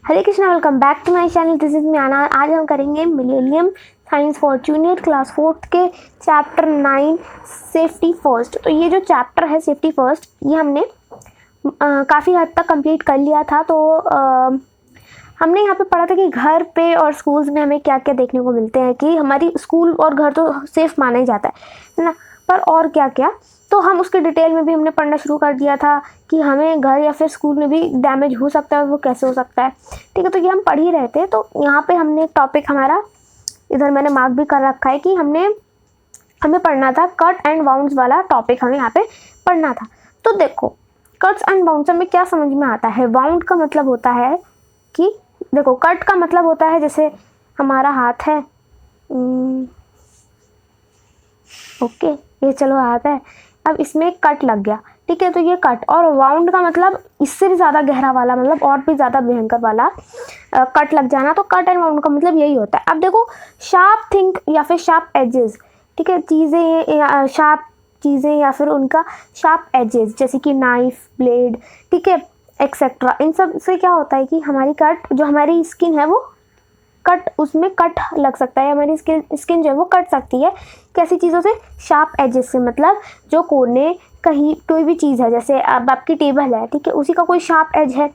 Hare Krishna, welcome back to my channel. This is म्याना। आज हम करेंगे millennium science for junior class 4th के चैप्टर 9 सेफ्टी फर्स्ट। तो ये जो चैप्टर है सेफ्टी फर्स्ट, ये हमने काफ़ी हद तक कंप्लीट कर लिया था। तो हमने यहाँ पे पढ़ा था कि घर पे और स्कूल्स में हमें क्या क्या देखने को मिलते हैं, कि हमारी स्कूल और घर तो सेफ माना ही जाता है ना, पर और क्या क्या। तो हम उसके डिटेल में भी हमने पढ़ना शुरू कर दिया था कि हमें घर या फिर स्कूल में भी डैमेज हो सकता है, वो कैसे हो सकता है। ठीक है, तो ये हम पढ़ ही रहे थे। तो यहाँ पे हमने एक टॉपिक हमारा इधर मैंने मार्क भी कर रखा है कि हमें पढ़ना था कट एंड बाउंड्स वाला टॉपिक, हमें यहाँ पे पढ़ना था। तो देखो, कट्स एंड बाउंड्स में क्या समझ में आता है। बाउंड का मतलब होता है कि देखो, कट का मतलब होता है जैसे हमारा हाथ है, ओके, ये चलो हाथ है, अब इसमें कट लग गया, ठीक है, तो ये कट। और बाउंड का मतलब इससे भी ज़्यादा गहरा वाला, मतलब और भी ज़्यादा भयंकर वाला कट लग जाना। तो कट एंड बाउंड का मतलब यही होता है। अब देखो, शार्प थिंक या फिर शार्प एजेस, ठीक है, चीज़ें, शार्प चीज़ें या फिर उनका शार्प एजेस, जैसे कि नाइफ, ब्लेड, ठीक है, एक्सेट्रा। इन सब से क्या होता है कि हमारी कट, जो हमारी स्किन है वो कट, उसमें कट लग सकता है, हमारी स्किन जो है वो कट सकती है। कैसी चीज़ों से? शार्प एजेस से, मतलब जो कोने, कहीं कोई भी चीज़ है, जैसे अब आपकी टेबल है, ठीक है, उसी का कोई शार्प एज है,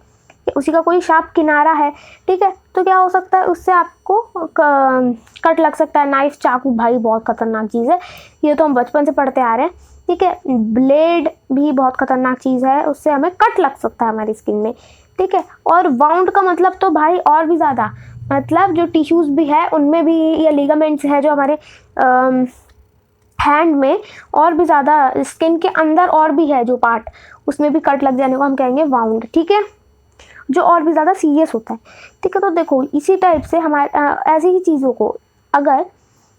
उसी का कोई शार्प किनारा है, ठीक है, तो क्या हो सकता है, उससे आपको कट लग सकता है। नाइफ, चाकू, भाई बहुत खतरनाक चीज़ है, ये तो हम बचपन से पढ़ते आ रहे हैं, ठीक है। ब्लेड भी बहुत खतरनाक चीज़ है, उससे हमें कट लग सकता है हमारी स्किन में, ठीक है। और वाउंड का मतलब तो भाई और भी ज़्यादा, मतलब जो टिश्यूज़ भी है उनमें भी, या लिगामेंट्स है जो हमारे हैंड में, और भी ज़्यादा स्किन के अंदर और भी है जो पार्ट, उसमें भी कट लग जाने को हम कहेंगे वाउंड, ठीक है, जो और भी ज़्यादा सीरियस होता है, ठीक है। तो देखो, इसी टाइप से हमारे ऐसी ही चीज़ों को, अगर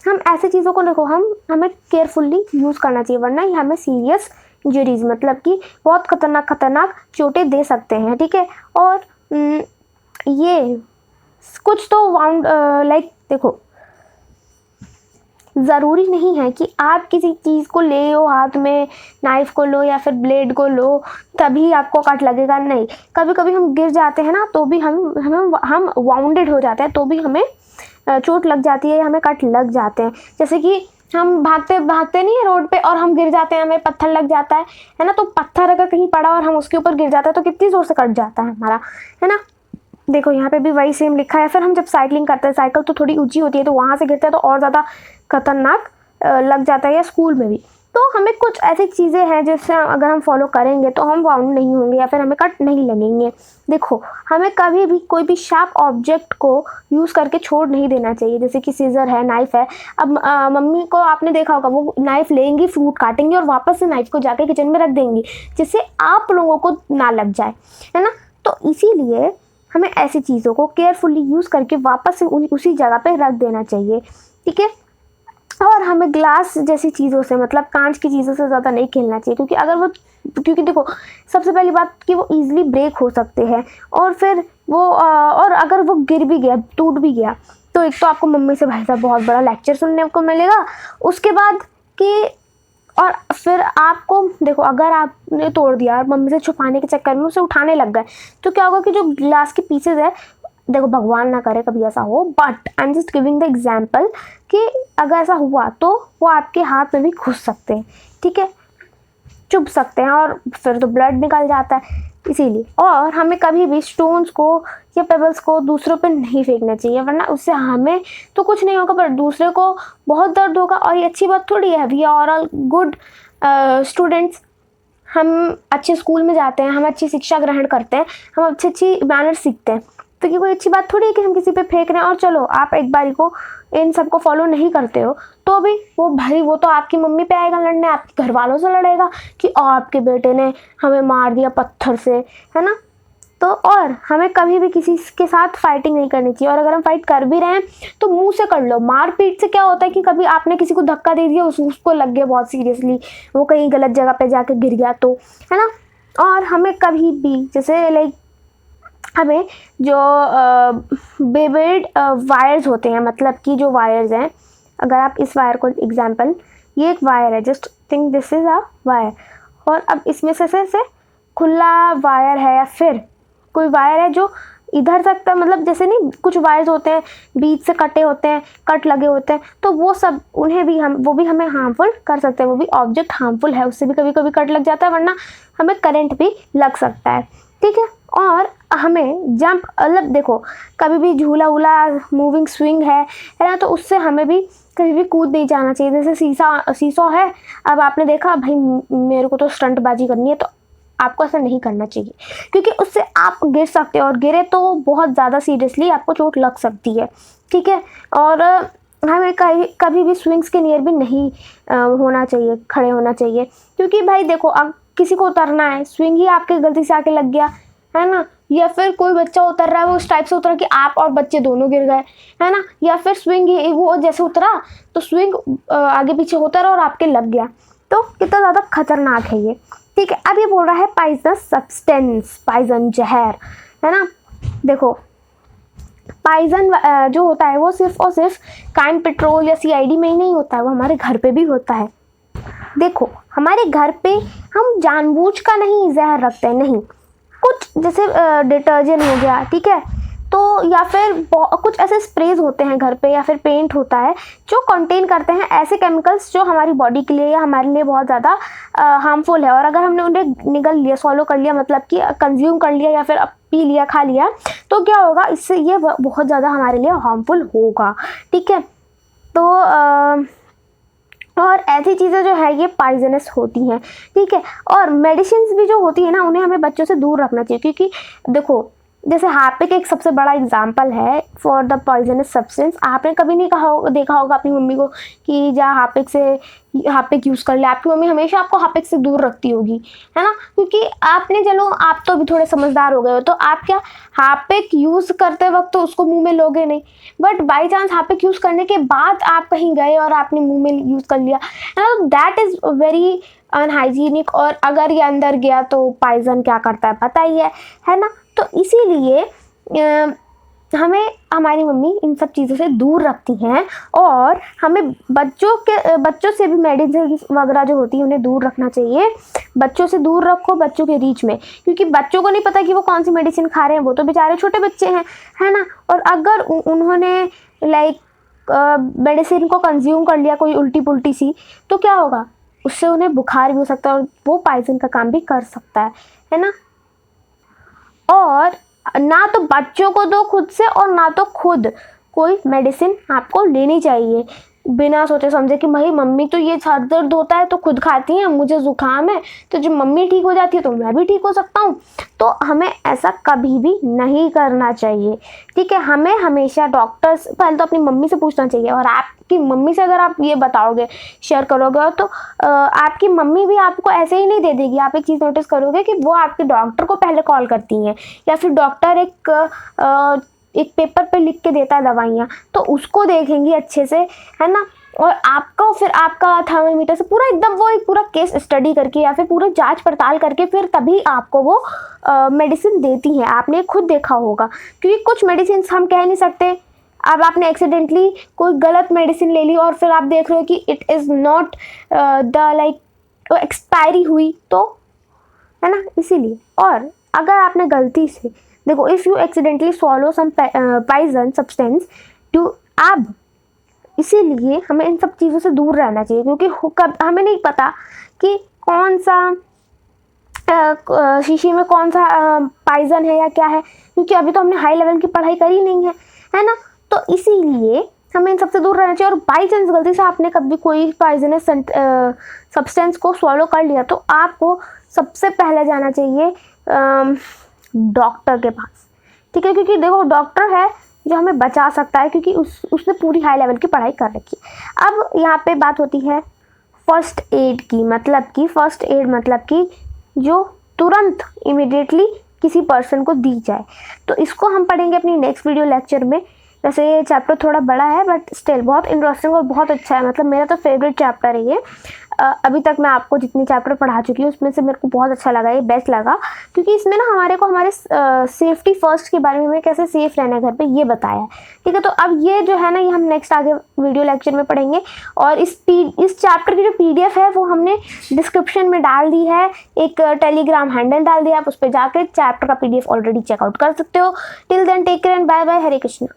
हम ऐसी चीज़ों को देखो, हमें केयरफुल्ली यूज़ करना चाहिए, वरना ये हमें सीरियस इंजरीज, मतलब कि बहुत खतरनाक चोटें दे सकते हैं, ठीक है। और ये कुछ तो वाउंड, लाइक देखो, ज़रूरी नहीं है कि आप किसी चीज़ को ले लो हाथ में, नाइफ को लो या फिर ब्लेड को लो, तभी आपको कट लगेगा। नहीं, कभी कभी हम गिर जाते हैं ना, तो भी हम वाउंडेड हो जाते हैं, तो भी हमें चोट लग जाती है, हमें कट लग जाते हैं। जैसे कि हम भागते भागते नहीं है रोड पे और हम गिर जाते हैं, हमें पत्थर लग जाता है ना, तो पत्थर अगर कहीं पड़ा और हम उसके ऊपर गिर जाते हैं तो कितनी ज़ोर से कट जाता है हमारा, है ना। देखो, यहाँ पे भी वही सेम लिखा है। फिर हम जब साइकिलिंग करते हैं, साइकिल तो थोड़ी ऊंची होती है, तो वहाँ से गिरते हैं तो और ज़्यादा खतरनाक लग जाता है, या स्कूल में भी। तो हमें कुछ ऐसी चीज़ें हैं जिससे अगर हम फॉलो करेंगे तो हम वाउंड नहीं होंगे या फिर हमें कट नहीं लगेंगे। देखो, हमें कभी भी कोई भी शार्प ऑब्जेक्ट को यूज़ करके छोड़ नहीं देना चाहिए, जैसे कि सीजर है, नाइफ है। अब मम्मी को आपने देखा होगा, वो नाइफ लेंगी, फ्रूट काटेंगी और वापस से नाइफ को जाके किचन में रख देंगी, जिससे आप लोगों को ना लग जाए, है ना। तो इसीलिए हमें ऐसी चीज़ों को केयरफुली यूज़ करके वापस से उसी जगह पे रख देना चाहिए, ठीक है। और हमें ग्लास जैसी चीज़ों से, मतलब कांच की चीज़ों से ज़्यादा नहीं खेलना चाहिए, क्योंकि देखो, सबसे पहली बात कि वो ईजिली ब्रेक हो सकते हैं, और फिर वो और अगर वो गिर भी गया, टूट भी गया, तो एक तो आपको मम्मी से भाई साहब बहुत बड़ा लेक्चर सुनने को मिलेगा, उसके बाद कि, और फिर आपको देखो, अगर आपने तोड़ दिया और मम्मी से छुपाने के चक्कर में उसे उठाने लग गए, तो क्या होगा कि जो ग्लास के पीसेज है, देखो भगवान ना करे कभी ऐसा हो, but I am just giving the example कि अगर ऐसा हुआ तो वो आपके हाथ में भी घुस सकते हैं, ठीक है, चुभ सकते हैं, और फिर तो ब्लड निकल जाता है। इसीलिए, और हमें कभी भी स्टोन्स को या पेबल्स को दूसरों पे नहीं फेंकना चाहिए, वरना उससे हमें तो कुछ नहीं होगा पर दूसरे को बहुत दर्द होगा। और ये अच्छी बात थोड़ी है, we are all good students, हम अच्छे स्कूल में जाते हैं, हम अच्छी शिक्षा ग्रहण करते हैं, हम अच्छी मैनर सीखते हैं, तो ये कोई अच्छी बात थोड़ी है कि हम किसी पे फेंक रहे हैं। और चलो, आप एक बारी को इन सबको फॉलो नहीं करते हो तो भी वो भाई, वो तो आपकी मम्मी पे आएगा लड़ने, आपके घर वालों से लड़ेगा कि आपके बेटे ने हमें मार दिया पत्थर से, है ना। तो और हमें कभी भी किसी के साथ फाइटिंग नहीं करनी चाहिए, और अगर हम फाइट कर भी रहे हैं तो मुंह से कर लो। मारपीट से क्या होता है कि कभी आपने किसी को धक्का दे दिया, उसको लग गया बहुत सीरियसली, वो कहीं गलत जगह पे जाके गिर गया, तो है ना। और हमें कभी भी, जैसे लाइक, हमें जो बेबेड वायर्स होते हैं, मतलब कि जो वायर्स हैं, अगर आप इस वायर को एग्जांपल, ये एक वायर है, just think this is a wire, और अब इसमें से खुला वायर है, या फिर कोई वायर है जो इधर तक मतलब जैसे नहीं कुछ वायर्स होते हैं बीच से कटे होते हैं, कट लगे होते हैं, तो वो सब उन्हें भी वो भी हमें हार्मफुल कर सकते हैं। वो भी ऑब्जेक्ट हार्मफुल है, उससे भी कभी कभी कट लग जाता है, वरना हमें करंट भी लग सकता है। ठीक है, और हमें जंप मतलब देखो कभी भी झूला वूला मूविंग स्विंग है ना, तो उससे हमें भी कभी भी कूद नहीं जाना चाहिए। जैसे सीसो है, अब आपने देखा भाई मेरे को तो स्टंटबाजी करनी है, तो आपको ऐसा नहीं करना चाहिए, क्योंकि उससे आप गिर सकते हो और गिरे तो बहुत ज़्यादा सीरियसली आपको चोट लग सकती है। ठीक है, और हमें कभी भी स्विंग्स के नियर भी नहीं होना चाहिए, खड़े होना चाहिए, क्योंकि भाई देखो अब किसी को उतरना है, स्विंग ही आपके गलती से आके लग गया है ना, या फिर कोई बच्चा उतर रहा है वो उस टाइप से उतरा कि आप और बच्चे दोनों गिर गए है ना, या फिर स्विंग वो जैसे उतरा तो स्विंग आगे पीछे होता रहा और आपके लग गया, तो कितना ज़्यादा खतरनाक है ये। ठीक है, अब ये बोल रहा है पॉइजनस सब्सटेंस, पॉइजन जहर है ना। देखो पॉइजन जो होता है वो सिर्फ और सिर्फ क्राइम पेट्रोल या सीआईडी में ही नहीं होता है, वो हमारे घर पे भी होता है। देखो हमारे घर पे हम जानबूझ कर नहीं जहर रखते हैं, नहीं, कुछ जैसे डिटर्जेंट हो गया, ठीक है, तो या फिर कुछ ऐसे स्प्रेज होते हैं घर पे या फिर पेंट होता है जो कंटेन करते हैं ऐसे केमिकल्स जो हमारी बॉडी के लिए या हमारे लिए बहुत ज़्यादा हार्मफुल है, और अगर हमने उन्हें निगल लिया, सॉलो कर लिया, मतलब कि कंज्यूम कर लिया या फिर पी लिया, खा लिया, तो क्या होगा, इससे ये बहुत ज़्यादा हमारे लिए हार्मफुल होगा। ठीक है, तो और ऐसी चीज़ें जो है ये पॉइजनस होती हैं। ठीक है, और मेडिसिन भी जो होती है ना, उन्हें हमें बच्चों से दूर रखना चाहिए, क्योंकि देखो जैसे हार्पिक एक सबसे बड़ा एग्जाम्पल है फॉर द पॉइजनस सब्सटेंस। आपने कभी नहीं देखा होगा अपनी मम्मी को कि जा हार्पिक यूज़ कर ले, आपकी मम्मी हमेशा आपको हार्पिक से दूर रखती होगी, है ना, क्योंकि आपने, चलो आप तो अभी थोड़े समझदार हो गए हो, तो आप क्या हार्पिक यूज़ करते वक्त तो उसको मुंह में लोगे नहीं, but by chance Harpic use करने के बाद आप कहीं गए और आपने मुंह में यूज़ कर लिया, है ना, दैट इज़ वेरी अनहाइजीनिक, और अगर ये अंदर गया तो पॉइजन क्या करता है पता ही है ना। तो इसीलिए हमें हमारी मम्मी इन सब चीज़ों से दूर रखती हैं, और हमें बच्चों से भी मेडिसिन वगैरह जो होती है उन्हें दूर रखना चाहिए। बच्चों से दूर रखो, बच्चों के रीच में, क्योंकि बच्चों को नहीं पता कि वो कौन सी मेडिसिन खा रहे हैं, वो तो बेचारे छोटे बच्चे हैं, है ना, और अगर उन्होंने मेडिसिन को कंज्यूम कर लिया कोई उल्टी पुल्टी सी, तो क्या होगा, उससे उन्हें बुखार भी हो सकता है और वो पॉइजन का काम भी कर सकता है ना। और ना तो बच्चों को दो खुद से, और ना तो खुद कोई मेडिसिन आपको लेनी चाहिए बिना सोचे समझे कि भाई मम्मी तो ये सर दर्द होता है तो खुद खाती हैं, मुझे ज़ुकाम है तो जब मम्मी ठीक हो जाती है तो मैं भी ठीक हो सकता हूँ। तो हमें ऐसा कभी भी नहीं करना चाहिए। ठीक है, हमें हमेशा डॉक्टर्स पहले तो अपनी मम्मी से पूछना चाहिए, और आपकी मम्मी से अगर आप ये बताओगे, शेयर करोगे, तो आपकी मम्मी भी आपको ऐसे ही नहीं दे देगी। आप एक चीज़ नोटिस करोगे कि वो आपके डॉक्टर को पहले कॉल करती हैं, या फिर डॉक्टर एक पेपर पे लिख के देता है दवाइयाँ, तो उसको देखेंगी अच्छे से, है ना, और आपका फिर आपका थर्मामीटर से पूरा एकदम वो एक पूरा केस स्टडी करके या फिर पूरा जांच पड़ताल करके फिर तभी आपको वो मेडिसिन देती हैं। आपने खुद देखा होगा, क्योंकि कुछ मेडिसिन हम कह नहीं सकते। अब आपने एक्सीडेंटली कोई गलत मेडिसिन ले ली और फिर आप देख रहे हो कि इट इज़ नॉट एक्सपायरी हुई, तो है ना, इसीलिए। और अगर आपने गलती से देखो, if you accidentally swallow some poison substance टू अब, इसीलिए हमें इन सब चीज़ों से दूर रहना चाहिए, क्योंकि हमें नहीं पता कि कौन सा शीशी में कौन सा पॉइजन है या क्या है, क्योंकि अभी तो हमने हाई लेवल की पढ़ाई करी नहीं है ना। तो इसीलिए हमें इन सबसे दूर रहना चाहिए। और बाई चांस गलती से आपने कभी कोई पॉइजनस सब्सटेंस को स्वॉलो कर लिया, तो आपको सबसे पहले जाना चाहिए डॉक्टर के पास। ठीक है, क्योंकि देखो डॉक्टर है जो हमें बचा सकता है, क्योंकि उसने पूरी हाई लेवल की पढ़ाई कर रखी है। अब यहाँ पे बात होती है फर्स्ट एड की, फर्स्ट एड मतलब कि जो तुरंत इमिडिएटली किसी पर्सन को दी जाए। तो इसको हम पढ़ेंगे अपनी नेक्स्ट वीडियो लेक्चर में वैसे ये चैप्टर थोड़ा बड़ा है बट स्टिल बहुत इंटरेस्टिंग और बहुत अच्छा है, मतलब मेरा तो फेवरेट चैप्टर है ये। अभी तक मैं आपको जितने चैप्टर पढ़ा चुकी हूँ उसमें से मेरे को बहुत अच्छा लगा, ये बेस्ट लगा, क्योंकि इसमें ना हमारे को हमारे सेफ्टी फर्स्ट के बारे में, हमें कैसे सेफ रहना है घर पे, ये बताया है। ठीक है, तो अब ये जो है ना, ये हम नेक्स्ट आगे वीडियो लेक्चर में पढ़ेंगे। और इस चैप्टर की जो PDF है वो हमने डिस्क्रिप्शन में डाल दी है, एक टेलीग्राम हैंडल डाल दिया, आप उस पर जाकर चैप्टर का PDF ऑलरेडी चेकआउट कर सकते हो। Till then take care and bye bye, Hare Krishna.